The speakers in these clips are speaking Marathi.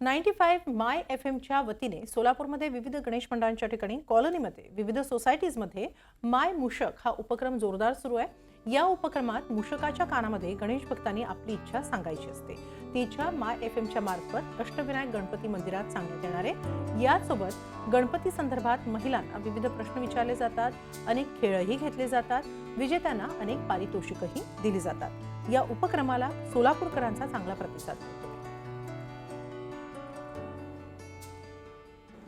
95 माय एफएमच्या वतीने सोलापूरमध्ये विविध गणेश मंडळांच्या ठिकाणी कॉलनीमध्ये विविध सोसायटीजमध्ये माय मूषक हा उपक्रम जोरदार सुरू आहे। या उपक्रमात मूषकाच्या कानामध्ये गणेश भक्तांनी आपली इच्छा सांगायची असते। ती इच्छा माय एफएमच्या मार्फत अष्टविनायक गणपती मंदिरात सांगण्यात येणार आहे। यासोबत गणपती संदर्भात महिलांना विविध प्रश्न विचारले जातात, अनेक खेळही घेतले जातात, विजेत्यांना अनेक पारितोषिकही दिली जातात। या उपक्रमाला सोलापूरकरांचा चांगला प्रतिसाद मिळतो।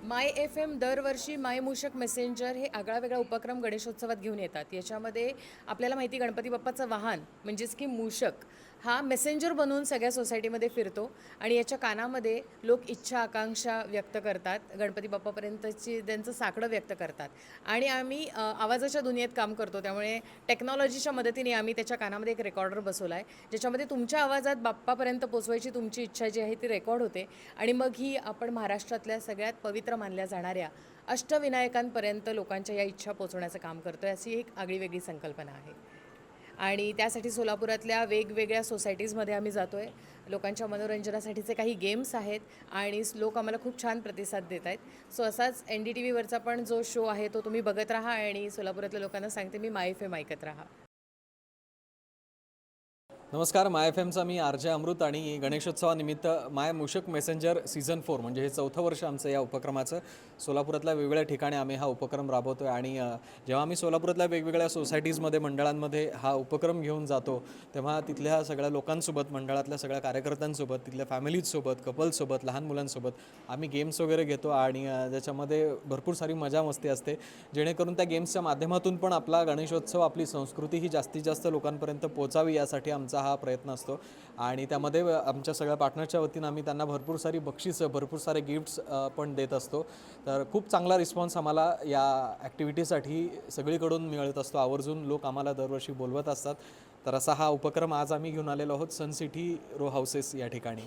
माय एफ एम दरवर्षी माय मूषक मेसेंजर हे आगळावेगळा उपक्रम गणेशोत्सवात घेऊन येतात। याच्यामध्ये आपल्याला माहिती गणपती बाप्पाचं वाहन म्हणजेच की मूषक हा मेसेंजर बनवून सगळ्या सोसायटीमध्ये फिरतो आणि याच्या कानामध्ये लोक इच्छा आकांक्षा व्यक्त करतात, गणपती बाप्पापर्यंतची त्यांचं साकडं व्यक्त करतात आणि आम्ही आवाजाच्या दुनियेत काम करतो, त्यामुळे टेक्नॉलॉजीच्या मदतीने आम्ही त्याच्या कानामध्ये एक रेकॉर्डर बसवला आहे, ज्याच्यामध्ये तुमच्या आवाजात बाप्पापर्यंत पोचवायची तुमची इच्छा जी आहे ती रेकॉर्ड होते आणि मग ही आपण महाराष्ट्रातल्या सगळ्यात पवित्र मानल्या जाणाऱ्या अष्टविनायकांपर्यंत लोकांच्या या इच्छा पोचवण्याचं काम करतो। अशी एक आगळीवेगळी संकल्पना आहे आणि त्यासाठी सोलापुरातल्या वेगवेगळ्या सोसायटीजमध्ये आम्ही जातो आहे। लोकांच्या मनोरंजनासाठीचे काही गेम्स आहेत आणि लोक आम्हाला खूप छान प्रतिसाद देत आहेत। सो असाच NDTVवरचा पण जो शो आहे तो तुम्ही बघत राहा आणि सोलापुरातल्या लोकांना सांगते मी माय FM ऐकत राहा। नमस्कार, माय एफएमचा मी आरजे अमृत आणि गणेशोत्सवानिमित्त माय मूषक मेसेंजर सीझन 4 म्हणजे हे 4थं वर्ष आमचं या उपक्रमाचं। सोलापुरातल्या वेगवेगळ्या ठिकाणी आम्ही हा उपक्रम राबवतो आहे आणि जेव्हा आम्ही सोलापुरातल्या वेगवेगळ्या सोसायटीजमध्ये मंडळांमध्ये हा उपक्रम घेऊन जातो तेव्हा तिथल्या सगळ्या लोकांसोबत, मंडळातल्या सगळ्या कार्यकर्त्यांसोबत, तिथल्या फॅमिलीजसोबत, कपल्ससोबत, लहान मुलांसोबत आम्ही गेम्स वगैरे घेतो आणि ज्याच्यामध्ये भरपूर सारी मजा मस्ती असते, जेणेकरून त्या गेम्सच्या माध्यमातून पण आपला गणेशोत्सव, आपली संस्कृती ही जास्तीत जास्त लोकांपर्यंत पोचावी यासाठी आमचा हा प्रयत्न असतो। आणि त्यामध्ये आमच्या सगळ्या पार्टनरच्या वतीनं आम्ही त्यांना भरपूर सारी बक्षिसं, भरपूर सारे गिफ्ट्स पण देत असतो। तर खूप चांगला रिस्पॉन्स आम्हाला या ॲक्टिव्हिटीसाठी सगळीकडून मिळत असतो। आवर्जून लोक आम्हाला दरवर्षी बोलवत असतात। तर असा हा उपक्रम आज आम्ही घेऊन आलेलो आहोत सन सिटी रो हाऊसेस या ठिकाणी।